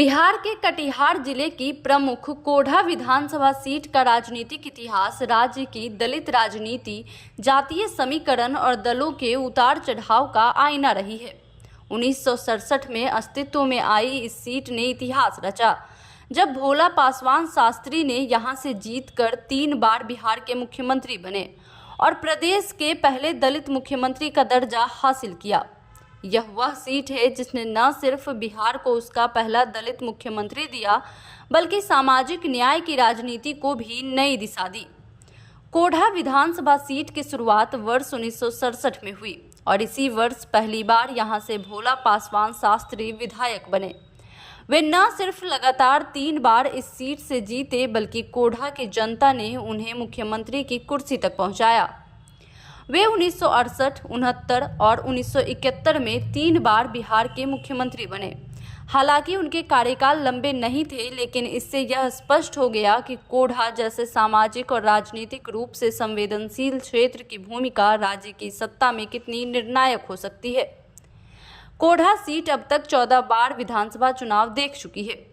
बिहार के कटिहार जिले की प्रमुख कोढ़ा विधानसभा सीट का राजनीतिक इतिहास राज्य की दलित राजनीति, जातीय समीकरण और दलों के उतार चढ़ाव का आईना रही है। 1967 में अस्तित्व में आई इस सीट ने इतिहास रचा, जब भोला पासवान शास्त्री ने यहां से जीतकर 3 बार बिहार के मुख्यमंत्री बने और प्रदेश के पहले दलित मुख्यमंत्री का दर्जा हासिल किया। यह वह सीट है जिसने न सिर्फ बिहार को उसका पहला दलित मुख्यमंत्री दिया, बल्कि सामाजिक न्याय की राजनीति को भी नई दिशा दी। कोढ़ा विधानसभा सीट की शुरुआत वर्ष 1967 में हुई और इसी वर्ष पहली बार यहां से भोला पासवान शास्त्री विधायक बने। वे न सिर्फ लगातार 3 बार इस सीट से जीते, बल्कि कोढ़ा की जनता ने उन्हें मुख्यमंत्री की कुर्सी तक पहुंचाया। वे 1968, 69 और 1971 में 3 बार बिहार के मुख्यमंत्री बने। हालांकि उनके कार्यकाल लंबे नहीं थे, लेकिन इससे यह स्पष्ट हो गया कि कोढ़ा जैसे सामाजिक और राजनीतिक रूप से संवेदनशील क्षेत्र की भूमिका राज्य की सत्ता में कितनी निर्णायक हो सकती है। कोढ़ा सीट अब तक 14 बार विधानसभा चुनाव देख चुकी है,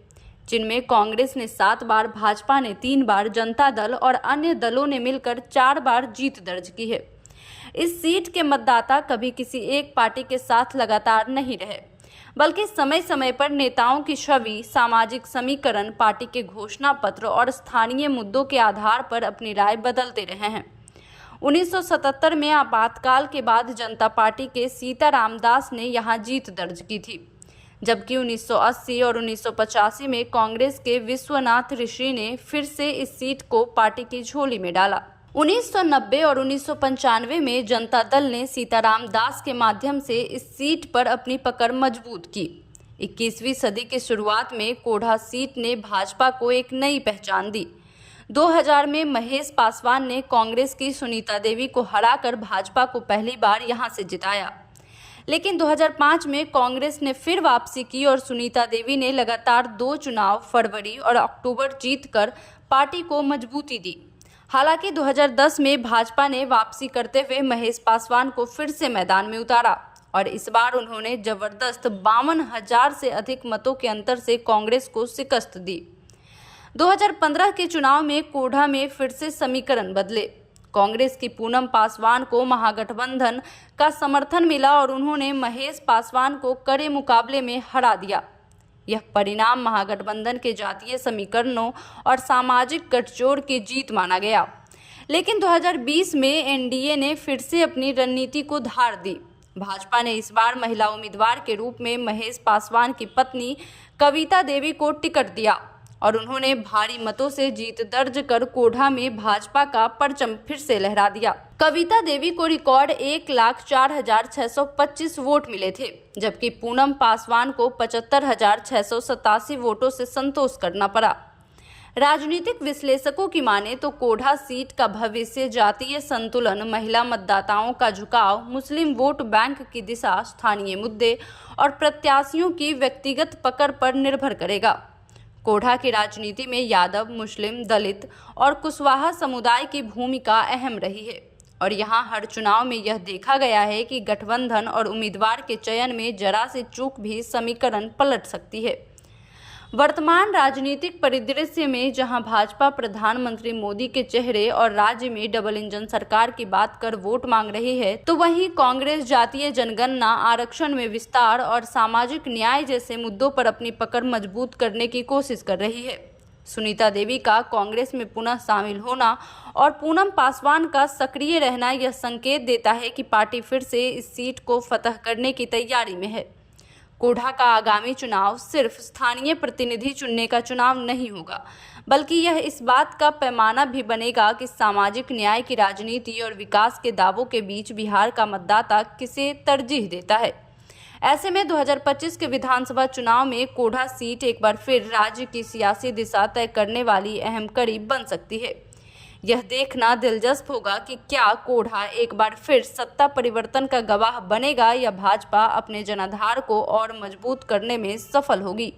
जिनमें कांग्रेस ने 7 बार, भाजपा ने 3 बार, जनता दल और अन्य दलों ने मिलकर 4 बार जीत दर्ज की है। इस सीट के मतदाता कभी किसी एक पार्टी के साथ लगातार नहीं रहे, बल्कि समय समय पर नेताओं की छवि, सामाजिक समीकरण, पार्टी के घोषणा पत्र और स्थानीय मुद्दों के आधार पर अपनी राय बदलते रहे हैं। 1977 में आपातकाल के बाद जनता पार्टी के सीताराम दास ने यहां जीत दर्ज की थी, जबकि 1980 और 1985 में कांग्रेस के विश्वनाथ ऋषि ने फिर से इस सीट को पार्टी की झोली में डाला। 1990 और 1995 में जनता दल ने सीताराम दास के माध्यम से इस सीट पर अपनी पकड़ मजबूत की। 21वीं सदी की शुरुआत में कोढ़ा सीट ने भाजपा को एक नई पहचान दी। 2000 में महेश पासवान ने कांग्रेस की सुनीता देवी को हराकर भाजपा को पहली बार यहां से जिताया, लेकिन 2005 में कांग्रेस ने फिर वापसी की और सुनीता देवी ने लगातार 2 चुनाव फरवरी और अक्टूबर जीतकर पार्टी को मजबूती दी। हालांकि 2010 में भाजपा ने वापसी करते हुए महेश पासवान को फिर से मैदान में उतारा और इस बार उन्होंने जबरदस्त 52,000 से अधिक मतों के अंतर से कांग्रेस को शिकस्त दी। 2015 के चुनाव में कोढ़ा में फिर से समीकरण बदले। कांग्रेस की पूनम पासवान को महागठबंधन का समर्थन मिला और उन्होंने महेश पासवान को कड़े मुकाबले में हरा दिया। यह परिणाम महागठबंधन के जातीय समीकरणों और सामाजिक गठजोड़ की जीत माना गया। लेकिन 2020 में एनडीए ने फिर से अपनी रणनीति को धार दी। भाजपा ने इस बार महिला उम्मीदवार के रूप में महेश पासवान की पत्नी कविता देवी को टिकट दिया और उन्होंने भारी मतों से जीत दर्ज कर कोढ़ा में भाजपा का परचम फिर से लहरा दिया। कविता देवी को रिकॉर्ड 1,04,625 वोट मिले थे, जबकि पूनम पासवान को 75,687 वोटों से संतोष करना पड़ा। राजनीतिक विश्लेषकों की माने तो कोढ़ा सीट का भविष्य जातीय संतुलन, महिला मतदाताओं का झुकाव, मुस्लिम वोट बैंक की दिशा, स्थानीय मुद्दे और प्रत्याशियों की व्यक्तिगत पकड़ पर निर्भर करेगा। कोढ़ा की राजनीति में यादव, मुस्लिम, दलित और कुशवाहा समुदाय की भूमिका अहम रही है और यहां हर चुनाव में यह देखा गया है कि गठबंधन और उम्मीदवार के चयन में जरा सी चूक भी समीकरण पलट सकती है। वर्तमान राजनीतिक परिदृश्य में जहां भाजपा प्रधानमंत्री मोदी के चेहरे और राज्य में डबल इंजन सरकार की बात कर वोट मांग रही है, तो वहीं कांग्रेस जातीय जनगणना, आरक्षण में विस्तार और सामाजिक न्याय जैसे मुद्दों पर अपनी पकड़ मजबूत करने की कोशिश कर रही है। सुनीता देवी का कांग्रेस में पुनः शामिल होना और पूनम पासवान का सक्रिय रहना यह संकेत देता है कि पार्टी फिर से इस सीट को फतह करने की तैयारी में है। कोढ़ा का आगामी चुनाव सिर्फ स्थानीय प्रतिनिधि चुनने का चुनाव नहीं होगा, बल्कि यह इस बात का पैमाना भी बनेगा कि सामाजिक न्याय की राजनीति और विकास के दावों के बीच बिहार का मतदाता किसे तरजीह देता है। ऐसे में 2025 के विधानसभा चुनाव में कोढ़ा सीट एक बार फिर राज्य की सियासी दिशा तय करने वाली अहम कड़ी बन सकती है। यह देखना दिलचस्प होगा कि क्या कोढ़ा एक बार फिर सत्ता परिवर्तन का गवाह बनेगा या भाजपा अपने जनाधार को और मजबूत करने में सफल होगी।